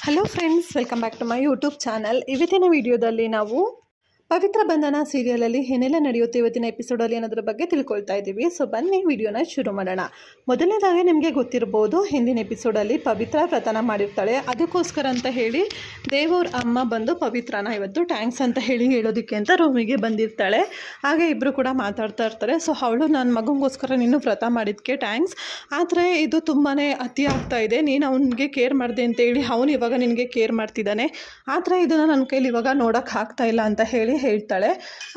Hello friends, welcome back to my YouTube channel. ಇವತ್ತಿನ ವಿಡಿಯೋದಲ್ಲಿ ನಾವು ಪವಿತ್ರ ಬಂಧನ ಸೀರಿಯಲಲ್ಲಿ ಏನೆಲ್ಲ ನಡೆಯುತ್ತೆ ಇವತ್ತಿನ ಎಪಿಸೋಡಲ್ಲಿ ಅನ್ನೋದ್ರ ಬಗ್ಗೆ ತಿಳ್ಕೊಳ್ತಾ ಇದ್ದೀವಿ. ಸೊ ಬನ್ನಿ ವಿಡಿಯೋನ ಶುರು ಮಾಡೋಣ. ಮೊದಲನೇದಾಗಿ ನಿಮಗೆ ಗೊತ್ತಿರ್ಬೋದು, ಹಿಂದಿನ ಎಪಿಸೋಡಲ್ಲಿ ಪವಿತ್ರ ವ್ರತನ ಮಾಡಿರ್ತಾಳೆ. ಅದಕ್ಕೋಸ್ಕರ ಅಂತ ಹೇಳಿ ದೇವರ ಅಮ್ಮ ಬಂದು ಪವಿತ್ರನ ಇವತ್ತು ಟ್ಯಾಂಕ್ಸ್ ಅಂತ ಹೇಳಿ ಹೇಳೋದಕ್ಕೆ ಅಂತ ರೂಮಿಗೆ ಬಂದಿರ್ತಾಳೆ. ಹಾಗೆ ಇಬ್ಬರು ಕೂಡ ಮಾತಾಡ್ತಾ ಇರ್ತಾರೆ. ಸೊ ಅವಳು ನನ್ನ ಮಗನಿಗೋಸ್ಕರ ನೀನು ವ್ರತ ಮಾಡಿದ್ದಕ್ಕೆ ಟ್ಯಾಂಕ್ಸ್, ಆದರೆ ಇದು ತುಂಬಾ ಅತಿ ಆಗ್ತಾ ಇದೆ, ನೀನು ಅವನಿಗೆ ಕೇರ್ ಮಾಡಿದೆ ಅಂತೇಳಿ ಅವನು ಇವಾಗ ನಿನಗೆ ಕೇರ್ ಮಾಡ್ತಿದ್ದಾನೆ, ಆದರೆ ಇದನ್ನು ನನ್ನ ಕೈಲಿ ಇವಾಗ ನೋಡೋಕ್ಕೆ ಆಗ್ತಾ ಇಲ್ಲ ಅಂತ ಹೇಳಿ ಹೇಳ್ತಾಳೆ.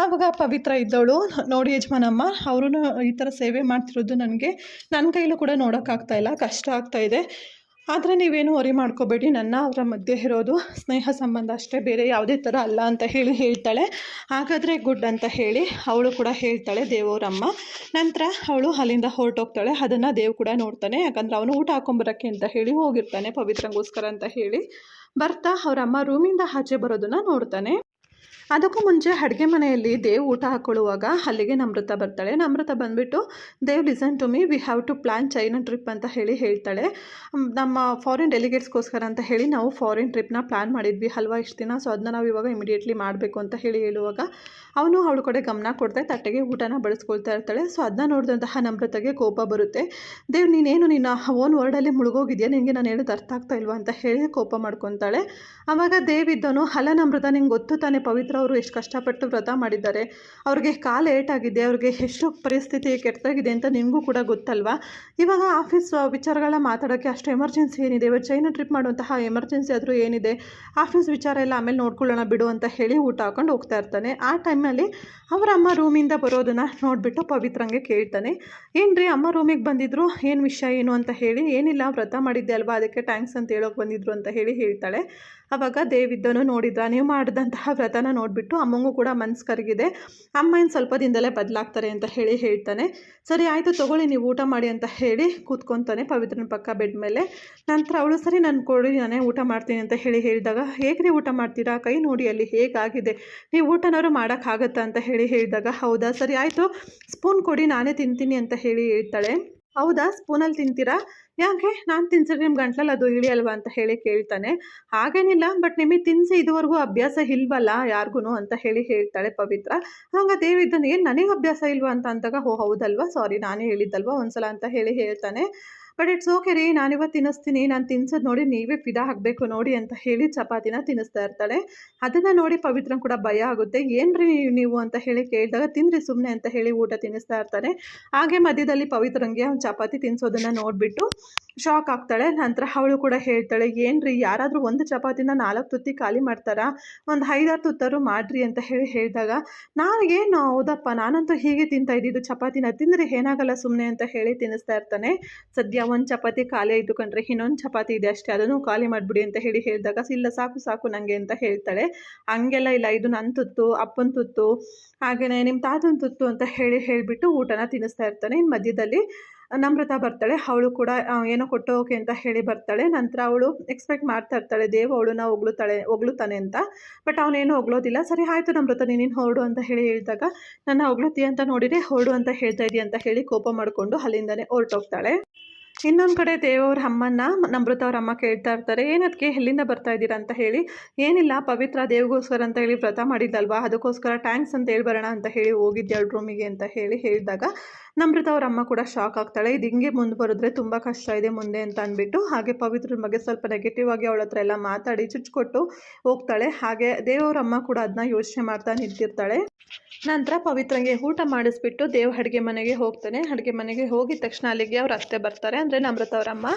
ಆವಾಗ ಪವಿತ್ರ ಇದ್ದವಳು, ನೋಡಿ ಯಜಮಾನಮ್ಮ, ಅವರು ಈ ಥರ ಸೇವೆ ಮಾಡ್ತಿರೋದು ನನ್ನ ಕೈಲೂ ಕೂಡ ನೋಡೋಕ್ಕಾಗ್ತಾ ಇಲ್ಲ, ಕಷ್ಟ ಆಗ್ತಾ ಇದೆ, ಆದರೆ ನೀವೇನು ವರಿ ಮಾಡ್ಕೋಬೇಡಿ, ನನ್ನ ಅವರ ಮಧ್ಯೆ ಇರೋದು ಸ್ನೇಹ ಸಂಬಂಧ ಅಷ್ಟೇ, ಬೇರೆ ಯಾವುದೇ ಥರ ಅಲ್ಲ ಅಂತ ಹೇಳಿ ಹೇಳ್ತಾಳೆ. ಹಾಗಾದರೆ ಗುಡ್ ಅಂತ ಹೇಳಿ ಅವಳು ಕೂಡ ಹೇಳ್ತಾಳೆ ದೇವರಮ್ಮ. ನಂತರ ಅವಳು ಅಲ್ಲಿಂದ ಹೊರಟೋಗ್ತಾಳೆ. ಅದನ್ನು ದೇವ್ ಕೂಡ ನೋಡ್ತಾನೆ, ಯಾಕಂದರೆ ಅವನು ಊಟ ಹಾಕೊಂಬರೋಕ್ಕೆ ಅಂತ ಹೇಳಿ ಹೋಗಿರ್ತಾನೆ ಪವಿತ್ರಂಗೋಸ್ಕರ ಅಂತ ಹೇಳಿ. ಬರ್ತಾ ಅವರಮ್ಮ ರೂಮಿಂದ ಆಚೆ ಬರೋದನ್ನು ನೋಡ್ತಾನೆ. ಅದಕ್ಕೂ ಮುಂಚೆ ಅಡುಗೆ ಮನೆಯಲ್ಲಿ ದೇವ್ ಊಟ ಹಾಕ್ಕೊಳ್ಳುವಾಗ ಅಲ್ಲಿಗೆ ನಮ್ರತ ಬರ್ತಾಳೆ. ನಮ್ರತ ಬಂದುಬಿಟ್ಟು, Dev listen to me, we have to plan China trip ಅಂತ ಹೇಳಿ ಹೇಳ್ತಾಳೆ. ನಮ್ಮ ಫಾರಿನ್ ಡೆಲಿಗೇಟ್ಸ್ಗೋಸ್ಕರ ಅಂತ ಹೇಳಿ ನಾವು ಫಾರಿನ್ ಟ್ರಿಪ್ನ ಪ್ಲ್ಯಾನ್ ಮಾಡಿದ್ವಿ ಅಲ್ವಾ ಇಷ್ಟು ದಿನ, ಸೊ ಅದನ್ನ ನಾವು ಇವಾಗ ಇಮಿಡಿಯೇಟ್ಲಿ ಮಾಡಬೇಕು ಅಂತ ಹೇಳಿ ಹೇಳುವಾಗ ಅವಳ ಕಡೆ ಗಮನ ಕೊಡ್ತಾ ತಟ್ಟೆಗೆ ಊಟನ ಬಳಸ್ಕೊಳ್ತಾ ಇರ್ತಾಳೆ. ಸೊ ಅದನ್ನ ನೋಡಿದಂತಹ ನಮ್ರತೆಗೆ ಕೋಪ ಬರುತ್ತೆ. ದೇವ್, ನೀನೇನು ನಿನ್ನ ಓನ್ ವರ್ಡಲ್ಲಿ ಮುಳುಗೋಗಿದೆಯಾ, ನಿನಗೆ ನಾನು ಹೇಳೋದು ಅರ್ಥ ಆಗ್ತಾ ಇಲ್ವಾ ಅಂತ ಹೇಳಿ ಕೋಪ ಮಾಡ್ಕೊತಾಳೆ. ಆವಾಗ ದೇವ್ ಇದ್ದನು, ಅಲ್ಲ ನಮ್ರತ, ನಿಂಗೆ ಗೊತ್ತು ತಾನೇ ಪವಿತ್ರ ಅವರು ಎಷ್ಟು ಕಷ್ಟಪಟ್ಟು ವ್ರತ ಮಾಡಿದ್ದಾರೆ, ಅವ್ರಿಗೆ ಕಾಲು ಏಟಾಗಿದೆ, ಅವ್ರಿಗೆ ಎಷ್ಟು ಪರಿಸ್ಥಿತಿ ಕೆಟ್ಟದಾಗಿದೆ ಅಂತ ನಿಮಗೂ ಕೂಡ ಗೊತ್ತಲ್ವಾ, ಇವಾಗ ಆಫೀಸ್ ವಿಚಾರಗಳ ಮಾತಾಡೋಕ್ಕೆ ಅಷ್ಟು ಎಮರ್ಜೆನ್ಸಿ ಏನಿದೆ, ಇವತ್ತು ಚೈನಾ ಟ್ರಿಪ್ ಮಾಡುವಂತಹ ಎಮರ್ಜೆನ್ಸಿ ಆದರೂ ಏನಿದೆ, ಆಫೀಸ್ ವಿಚಾರ ಎಲ್ಲ ಆಮೇಲೆ ನೋಡ್ಕೊಳ್ಳೋಣ ಬಿಡು ಅಂತ ಹೇಳಿ ಊಟ ಹಾಕೊಂಡು ಹೋಗ್ತಾ ಇರ್ತಾನೆ. ಆ ಟೈಮಲ್ಲಿ ಅವರ ಅಮ್ಮ ರೂಮಿಂದ ಬರೋದನ್ನು ನೋಡಿಬಿಟ್ಟು ಪವಿತ್ರಂಗೆ ಕೇಳ್ತಾನೆ, ಏನ್ರಿ ಅಮ್ಮ ರೂಮಿಗೆ ಬಂದಿದ್ರು, ಏನು ವಿಷಯ ಏನು ಅಂತ ಹೇಳಿ. ಏನಿಲ್ಲ, ವ್ರತ ಮಾಡಿದ್ದೆ ಅಲ್ವಾ, ಅದಕ್ಕೆ ಟ್ಯಾಂಕ್ಸ್ ಅಂತ ಹೇಳೋಕೆ ಬಂದಿದ್ರು ಅಂತ ಹೇಳಿ ಹೇಳ್ತಾಳೆ. ಆವಾಗ ದೇವಿದ್ದನು, ನೋಡಿದ್ರ ನೀವು ಮಾಡಿದಂತಹ ವ್ರತನ ನೋಡಿಬಿಟ್ಟು ಅಮ್ಮಂಗೂ ಕೂಡ ಮನಸ್ಸು ಕರಗಿದೆ, ಅಮ್ಮ ಇನ್ನು ಸ್ವಲ್ಪ ದಿನದಲ್ಲೇ ಬದಲಾಗ್ತಾರೆ ಅಂತ ಹೇಳಿ ಹೇಳ್ತಾನೆ. ಸರಿ ಆಯಿತು ತಗೊಳ್ಳಿ, ನೀವು ಊಟ ಮಾಡಿ ಅಂತ ಹೇಳಿ ಕೂತ್ಕೊತಾನೆ ಪವಿತ್ರನ ಪಕ್ಕ ಬೆಡ್ ಮೇಲೆ. ನಂತರ ಅವಳು, ಸರಿ ನಾನು ಕೊಡಿ, ನಾನೇ ಊಟ ಮಾಡ್ತೀನಿ ಅಂತ ಹೇಳಿ ಹೇಳಿದಾಗ, ಹೇಗ್ರಿ ಊಟ ಮಾಡ್ತೀರಾ, ಕೈ ನೋಡಿ ಅಲ್ಲಿ ಹೇಗಾಗಿದೆ, ನೀವು ಊಟನಾದ್ರು ಮಾಡೋಕ್ಕಾಗತ್ತಾ ಅಂತ ಹೇಳಿ ಹೇಳಿದಾಗ, ಹೌದಾ ಸರಿ ಆಯಿತು, ಸ್ಪೂನ್ ಕೊಡಿ ನಾನೇ ತಿಂತೀನಿ ಅಂತ ಹೇಳಿ ಹೇಳ್ತಾಳೆ. ಹೌದಾ, ಸ್ಪೂನಲ್ಲಿ ತಿಂತೀರಾ, ಯಾಕೆ, ನಾನು ತಿನ್ಸಿದ್ರೆ ನಿಮ್ಮ ಗಂಟ್ಲಲ್ಲಿ ಅದು ಇಳಿಯಲ್ವಾ ಅಂತ ಹೇಳಿ ಕೇಳ್ತಾನೆ. ಹಾಗೇನಿಲ್ಲ, ಬಟ್ ನಿಮಗೆ ತಿನ್ನಿಸಿ ಇದುವರೆಗೂ ಅಭ್ಯಾಸ ಇಲ್ವಲ್ಲ ಯಾರಿಗೂ ಅಂತ ಹೇಳಿ ಹೇಳ್ತಾಳೆ ಪವಿತ್ರ. ಆವಾಗ ದೇವಿದ್ದನು, ಏನು ನನಗೆ ಅಭ್ಯಾಸ ಇಲ್ವಾ ಅಂತ ಅಂದಾಗ, ಓ ಹೌದಲ್ವಾ, ಸಾರಿ ನಾನೇ ಹೇಳಿದ್ದಲ್ವಾ ಒಂದ್ಸಲ ಅಂತ ಹೇಳಿ ಹೇಳ್ತಾನೆ. ಬಟ್ ಇಟ್ಸ್ ಓಕೆ ರೀ, ನಾನಿವತ್ತು ತಿನ್ನಿಸ್ತೀನಿ, ನಾನು ತಿನ್ಸೋದು ನೋಡಿ ನೀವೇ ಫಿದಾ ಆಗಬೇಕು ನೋಡಿ ಅಂತ ಹೇಳಿ ಚಪಾತಿನ ತಿನ್ನಿಸ್ತಾ ಇರ್ತಾಳೆ. ಅದನ್ನು ನೋಡಿ ಪವಿತ್ರ ಕೂಡ ಭಯ ಆಗುತ್ತೆ. ಏನ್ರಿ ನೀವು ಅಂತ ಹೇಳಿ ಕೇಳಿದಾಗ, ತಿನ್ನಿರಿ ಸುಮ್ಮನೆ ಅಂತ ಹೇಳಿ ಊಟ ತಿನ್ನಿಸ್ತಾ ಇರ್ತಾನೆ. ಹಾಗೆ ಮಧ್ಯದಲ್ಲಿ ಪವಿತ್ರಂಗೆ ಒಂದು ಚಪಾತಿ ತಿನ್ನಿಸೋದನ್ನು ನೋಡಿಬಿಟ್ಟು ಶಾಕ್ ಆಗ್ತಾಳೆ. ನಂತರ ಅವಳು ಕೂಡ ಹೇಳ್ತಾಳೆ, ಏನ್ರಿ ಯಾರಾದರೂ ಒಂದು ಚಪಾತಿನ 4 ತುತ್ತಿ ಖಾಲಿ ಮಾಡ್ತಾರಾ, ಒಂದು 5-6 ತುತ್ತಾರು ಮಾಡ್ರಿ ಅಂತ ಹೇಳಿ ಹೇಳಿದಾಗ, ಏನು ಹೌದಪ್ಪ, ನಾನಂತೂ ಹೀಗೆ ತಿಂತಾ ಇದ್ದಿದ್ದು ಚಪಾತಿನ, ತಿಂದರೆ ಏನಾಗಲ್ಲ ಸುಮ್ಮನೆ ಅಂತ ಹೇಳಿ ತಿನ್ನಿಸ್ತಾ ಇರ್ತಾನೆ. ಸದ್ಯ ಒಂದು ಚಪಾತಿ ಖಾಲಿ ಆಯಿತು ಕಣ್ರಿ, ಇನ್ನೊಂದು ಚಪಾತಿ ಇದೆ ಅಷ್ಟೇ, ಅದನ್ನು ಖಾಲಿ ಮಾಡಿಬಿಡಿ ಅಂತ ಹೇಳಿ ಹೇಳಿದಾಗ, ಇಲ್ಲ ಸಾಕು ಸಾಕು ನನಗೆ ಅಂತ ಹೇಳ್ತಾಳೆ. ಹಂಗೆಲ್ಲ ಇಲ್ಲ, ಇದು ನನ್ನ ತುತ್ತು, ಅಪ್ಪನ ತುತ್ತು, ಹಾಗೆಯೇ ನಿಮ್ಮ ತಾತನ ತುತ್ತು ಅಂತ ಹೇಳಿಬಿಟ್ಟು ಊಟನ ತಿನ್ನಿಸ್ತಾ ಇರ್ತಾನೆ. ಇನ್ನು ಮಧ್ಯದಲ್ಲಿ ನಮ್ರತ ಬರ್ತಾಳೆ. ಅವಳು ಕೂಡ ಏನೋ ಕೊಟ್ಟೋಕೆ ಅಂತ ಹೇಳಿ ಬರ್ತಾಳೆ. ನಂತರ ಅವಳು ಎಕ್ಸ್ಪೆಕ್ಟ್ ಮಾಡ್ತಾ ಇರ್ತಾಳೆ ದೇವ್ ಅವಳನ್ನ ಹೊಗಳುತ್ತಾನೆ ಅಂತ, ಬಟ್ ಅವನೇನು ಹೊಗಳೋದಿಲ್ಲ. ಸರಿ ಆಯಿತು ನಮ್ರತ, ನೀನು ಹೊರಡು ಅಂತ ಹೇಳಿ ಹೇಳಿದಾಗ, ನನ್ನ ಹೊಗಳುತ್ತಿ ಅಂತ ನೋಡಿದರೆ ಹೊರಡು ಅಂತ ಹೇಳ್ತಾ ಇದೀಯ ಅಂತ ಹೇಳಿ ಕೋಪ ಮಾಡಿಕೊಂಡು ಅಲ್ಲಿಂದನೇ ಹೊರಟೋಗ್ತಾಳೆ. ಇನ್ನೊಂದು ಕಡೆ ದೇವವ್ರ ಅಮ್ಮನ್ನ ನಮ್ರತ ಅವ್ರ ಅಮ್ಮ ಕೇಳ್ತಾ ಇರ್ತಾರೆ, ಏನದಕ್ಕೆ ಎಲ್ಲಿಂದ ಬರ್ತಾ ಇದ್ದೀರಾ ಅಂತ ಹೇಳಿ. ಏನಿಲ್ಲ, ಪವಿತ್ರ ದೇವ್ಗೋಸ್ಕರ ಅಂತ ಹೇಳಿ ವ್ರತ ಮಾಡಿದ್ದಲ್ವಾ, ಅದಕ್ಕೋಸ್ಕರ ಟ್ಯಾಂಕ್ಸ್ ಅಂತ ಹೇಳಿ ಬರೋಣ ಅಂತ ಹೇಳಿ ಹೋಗಿದ್ದೆ ಅವಳು ರೂಮಿಗೆ ಅಂತ ಹೇಳಿ ಹೇಳಿದಾಗ, ನಮ್ರತ ಅವ್ರ ಅಮ್ಮ ಕೂಡ ಶಾಕ್ ಆಗ್ತಾಳೆ. ಇದು ಹಿಂಗೆ ಮುಂದೆ ಬರೆದ್ರೆ ತುಂಬ ಕಷ್ಟ ಇದೆ ಮುಂದೆ ಅಂತ ಅಂದ್ಬಿಟ್ಟು, ಹಾಗೆ ಪವಿತ್ರನ ಬಗ್ಗೆ ಸ್ವಲ್ಪ ನೆಗೆಟಿವ್ ಆಗಿ ಅವಳ ಹತ್ರ ಎಲ್ಲ ಮಾತಾಡಿ ಚುಚ್ಕೊಟ್ಟು ಹೋಗ್ತಾಳೆ. ಹಾಗೆ ದೇವವ್ರ ಅಮ್ಮ ಕೂಡ ಅದನ್ನ ಯೋಚನೆ ಮಾಡ್ತಾ ನಿಂತಿರ್ತಾಳೆ. ನಂತರ ಪವಿತ್ರಂಗೆ ಊಟ ಮಾಡಿಸ್ಬಿಟ್ಟು ದೇವ್ ಅಡುಗೆ ಮನೆಗೆ ಹೋಗ್ತಾನೆ. ಅಡುಗೆ ಮನೆಗೆ ಹೋಗಿದ ತಕ್ಷಣ ಅಲ್ಲಿಗೆ ಅವ್ರ ಅತ್ತೆ ಬರ್ತಾರೆ, ಅಂದರೆ ನಮ್ರತ ಅವ್ರ ಅಮ್ಮ.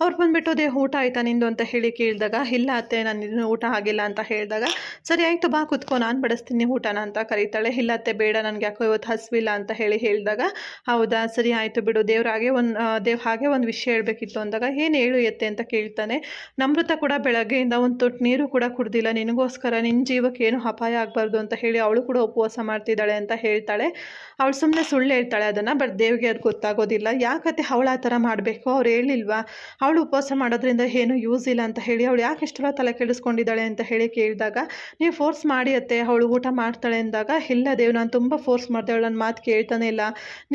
ಅವ್ರು ಬಂದುಬಿಟ್ಟು ದೇವ್ ಊಟ ಆಯ್ತಾ ನಿಂದು ಅಂತ ಹೇಳಿ ಕೇಳಿದಾಗ, ಇಲ್ಲ ಅತ್ತೆ ನಾನು ಊಟ ಆಗಿಲ್ಲ ಅಂತ ಹೇಳಿದಾಗ, ಸರಿ ಆಯಿತು ಬಾ ಕುತ್ಕೊ, ನಾನು ಬಡಿಸ್ತೀನಿ ಊಟನ ಅಂತ ಕರೀತಾಳೆ. ಇಲ್ಲ ಅತ್ತೆ ಬೇಡ, ನನಗೆ ಯಾಕೋ ಇವತ್ತು ಹಸಿವಿಲ್ಲ ಅಂತ ಹೇಳಿ ಹೇಳಿದಾಗ, ಹೌದಾ ಸರಿ ಆಯಿತು ಬಿಡು, ದೇವ್ ಹಾಗೆ ಒಂದು ವಿಷಯ ಹೇಳಬೇಕಿತ್ತು ಅಂದಾಗ, ಏನು ಹೇಳು ಎತ್ತೆ ಅಂತ ಕೇಳ್ತಾನೆ. ನಮ್ರತ ಕೂಡ ಬೆಳಗ್ಗೆಯಿಂದ ಒಂದು ತೊಟ್ಟು ನೀರು ಕೂಡ ಕುಡ್ದಿಲ್ಲ, ನಿನಗೋಸ್ಕರ, ನಿನ್ನ ಜೀವಕ್ಕೆ ಏನು ಅಪಾಯ ಆಗಬಾರ್ದು ಅಂತ ಹೇಳಿ ಅವಳು ಕೂಡ ಉಪವಾಸ ಮಾಡ್ತಿದ್ದಾಳೆ ಅಂತ ಹೇಳ್ತಾಳೆ. ಅವಳು ಸುಮ್ಮನೆ ಸುಳ್ಳು ಹೇಳ್ತಾಳೆ ಅದನ್ನು, ಬಟ್ ದೇವ್ಗೆ ಅದು ಗೊತ್ತಾಗೋದಿಲ್ಲ. ಯಾಕತ್ತೆ ಅವಳು ಆ ಥರ ಮಾಡಬೇಕು, ಅವ್ರು ಹೇಳಿಲ್ವಾ ಅವಳು ಉಪವಾಸ ಮಾಡೋದ್ರಿಂದ ಏನು ಯೂಸ್ ಇಲ್ಲ ಅಂತ ಹೇಳಿ, ಅವಳು ಯಾಕೆ ಇಷ್ಟೆಲ್ಲ ತಲೆ ಕೆಡಿಸ್ಕೊಂಡಿದ್ದಾಳೆ ಅಂತ ಹೇಳಿ ಕೇಳಿದಾಗ, ನೀವು ಫೋರ್ಸ್ ಮಾಡಿ ಅತ್ತೆ ಅವಳು ಊಟ ಮಾಡ್ತಾಳೆ ಅಂದಾಗ, ಇಲ್ಲ ದೇವ್ ನಾನು ತುಂಬ ಫೋರ್ಸ್ ಮಾಡಿದೆ, ಅವಳು ನನ್ನ ಮಾತು ಕೇಳ್ತಾನೆ ಇಲ್ಲ,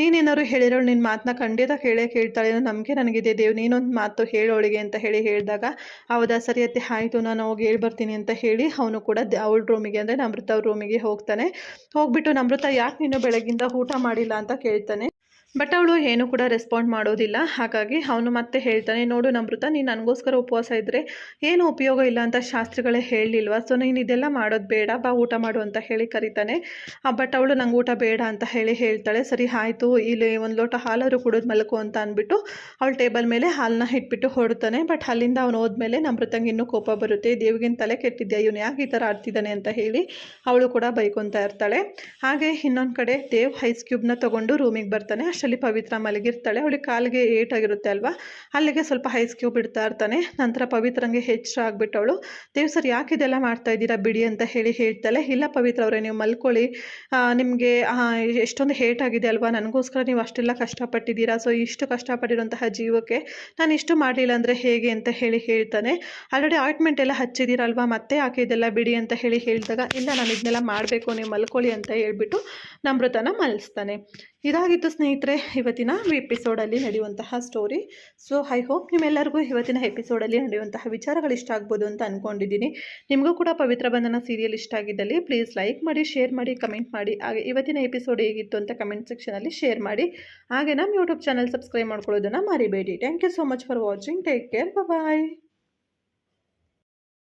ನೀನೇ ಏನಾದ್ರು ಹೇಳಿರೋಳು ನಿನ್ನ ಮಾತನ್ನ ಖಂಡಿತ ಕೇಳ್ತಾಳೆ ಅನ್ನೋ ನಂಬಿಕೆ ನನಗಿದೆ ದೇವ್, ನೀನೊಂದು ಮಾತು ಹೇಳೋಳಿಗೆ ಅಂತ ಹೇಳಿದಾಗ ಹೌದಾ ಸರಿ ಅತ್ತೆ ಆಯಿತು ನಾನು ಹೋಗಿ ಹೇಳ್ಬರ್ತೀನಿ ಅಂತ ಹೇಳಿ ಅವನು ಕೂಡ ಅವಳ ರೂಮಿಗೆ ಅಂದರೆ ನಮೃತ ಅವ್ರ ರೂಮಿಗೆ ಹೋಗ್ತಾನೆ. ಹೋಗ್ಬಿಟ್ಟು ನಮೃತ ಯಾಕೆ ನೀನು ಬೆಳಗ್ಗಿಂದ ಊಟ ಮಾಡಿಲ್ಲ ಅಂತ ಕೇಳ್ತಾನೆ. ಬಟ್ ಅವಳು ಏನೂ ಕೂಡ ರೆಸ್ಪಾಂಡ್ ಮಾಡೋದಿಲ್ಲ. ಹಾಗಾಗಿ ಅವನು ಮತ್ತೆ ಹೇಳ್ತಾನೆ, ನೋಡು ನಮೃತ ನೀನು ನನಗೋಸ್ಕರ ಉಪವಾಸ ಇದ್ದರೆ ಏನೂ ಉಪಯೋಗ ಇಲ್ಲ ಅಂತ ಶಾಸ್ತ್ರಿಗಳೇ ಹೇಳಲಿಲ್ವಾ, ಸೊ ನೀನು ಇದೆಲ್ಲ ಮಾಡೋದು ಬೇಡ, ಬಾ ಊಟ ಮಾಡು ಅಂತ ಹೇಳಿ ಕರೀತಾನೆ. ಬಟ್ ಅವಳು ನಂಗೆ ಊಟ ಬೇಡ ಅಂತ ಹೇಳ್ತಾಳೆ. ಸರಿ ಆಯಿತು ಇಲ್ಲಿ ಒಂದು ಲೋಟ ಹಾಲಾದ್ರು ಕುಡಿದು ಮಲ್ಕೋ ಅಂತ ಅಂದ್ಬಿಟ್ಟು ಅವಳು ಟೇಬಲ್ ಮೇಲೆ ಹಾಲನ್ನ ಇಟ್ಬಿಟ್ಟು ಹೊಡ್ತಾನೆ. ಬಟ್ ಅಲ್ಲಿಂದ ಅವನು ಹೋದ್ಮೇಲೆ ನಮೃತಂಗೆ ಇನ್ನೂ ಕೋಪ ಬರುತ್ತೆ. ದೇವ್ಗಿನ ತಲೆ ಕೆಟ್ಟಿದ್ಯಾ, ಇವನು ಯಾಕೆ ಈ ಥರ ಆಡ್ತಿದ್ದಾನೆ ಅಂತ ಹೇಳಿ ಅವಳು ಕೂಡ ಬೈಕೊತಾ ಇರ್ತಾಳೆ. ಹಾಗೆ ಇನ್ನೊಂದು ಕಡೆ ದೇವ್ ಐಸ್ ಕ್ಯೂಬ್ನ ತೊಗೊಂಡು ರೂಮಿಗೆ ಬರ್ತಾನೆ. ಅಷ್ಟರಲ್ಲಿ ಪವಿತ್ರ ಮಲಗಿರ್ತಾಳೆ. ಅವಳಿಗೆ ಕಾಲಿಗೆ ಏಟಾಗಿರುತ್ತೆ ಅಲ್ವಾ, ಅಲ್ಲಿಗೆ ಸ್ವಲ್ಪ ಐಸ್ ಕ್ಯೂಬ್ ಇಡ್ತಾ ಇರ್ತಾನೆ. ನಂತರ ಪವಿತ್ರಂಗೆ ಹೆಚ್ಚು ಆಗ್ಬಿಟ್ಟು ಅವಳು ದೇವ್ ಸರ್ ಯಾಕೆ ಇದೆಲ್ಲ ಮಾಡ್ತಾ ಇದ್ದೀರಾ ಬಿಡಿ ಅಂತ ಹೇಳ್ತಾಳೆ. ಇಲ್ಲ ಪವಿತ್ರ ಅವರೇ ನೀವು ಮಲ್ಕೊಳ್ಳಿ, ನಿಮಗೆ ಎಷ್ಟೊಂದು ಏಟಾಗಿದೆ ಅಲ್ವಾ, ನನಗೋಸ್ಕರ ನೀವು ಅಷ್ಟೆಲ್ಲ ಕಷ್ಟಪಟ್ಟಿದ್ದೀರಾ, ಸೊ ಇಷ್ಟು ಕಷ್ಟಪಟ್ಟಿರುವಂತಹ ಜೀವಕ್ಕೆ ನಾನು ಇಷ್ಟು ಮಾಡಲಿಲ್ಲ ಅಂದರೆ ಹೇಗೆ ಅಂತ ಹೇಳ್ತಾನೆ. ಆಲ್ರೆಡಿ ಆಯಿಂಟ್ಮೆಂಟ್ ಎಲ್ಲ ಹಚ್ಚಿದ್ದೀರಲ್ವಾ, ಮತ್ತೆ ಯಾಕೆ ಇದೆಲ್ಲ ಬಿಡಿ ಅಂತ ಹೇಳಿದಾಗ ಇಲ್ಲ ನಾನು ಇದನ್ನೆಲ್ಲ ಮಾಡಬೇಕು ನೀವು ಮಲ್ಕೊಳ್ಳಿ ಅಂತ ಹೇಳ್ಬಿಟ್ಟು ನಮೃತನ ಮಲಗಿಸ್ತಾನೆ. ಇದಾಗಿತ್ತು ಸ್ನೇಹಿತರೆ ಇವತ್ತಿನ ಎಪಿಸೋಡಲ್ಲಿ ನಡೆಯುವಂತಹ ಸ್ಟೋರಿ. ಸೊ ಐ ಹೋಪ್ ನಿಮ್ಮೆಲ್ಲರಿಗೂ ಇವತ್ತಿನ ಎಪಿಸೋಡಲ್ಲಿ ನಡೆಯುವಂತಹ ವಿಚಾರಗಳು ಇಷ್ಟ ಆಗ್ಬೋದು ಅಂತ ಅಂದ್ಕೊಂಡಿದ್ದೀನಿ. ನಿಮಗೂ ಕೂಡ ಪವಿತ್ರ ಬಂಧನ ಸೀರಿಯಲ್ ಇಷ್ಟ ಆಗಿದ್ದಲ್ಲಿ ಪ್ಲೀಸ್ ಲೈಕ್ ಮಾಡಿ, ಶೇರ್ ಮಾಡಿ, ಕಮೆಂಟ್ ಮಾಡಿ. ಹಾಗೆ ಇವತ್ತಿನ ಎಪಿಸೋಡ್ ಹೇಗಿತ್ತು ಅಂತ ಕಮೆಂಟ್ ಸೆಕ್ಷನಲ್ಲಿ ಶೇರ್ ಮಾಡಿ. ಹಾಗೆ ನಮ್ಮ ಯೂಟ್ಯೂಬ್ ಚಾನಲ್ ಸಬ್ಸ್ಕ್ರೈಬ್ ಮಾಡ್ಕೊಳ್ಳೋದನ್ನು ಮರಿಬೇಡಿ. Thank you so much for watching. Take care, bye.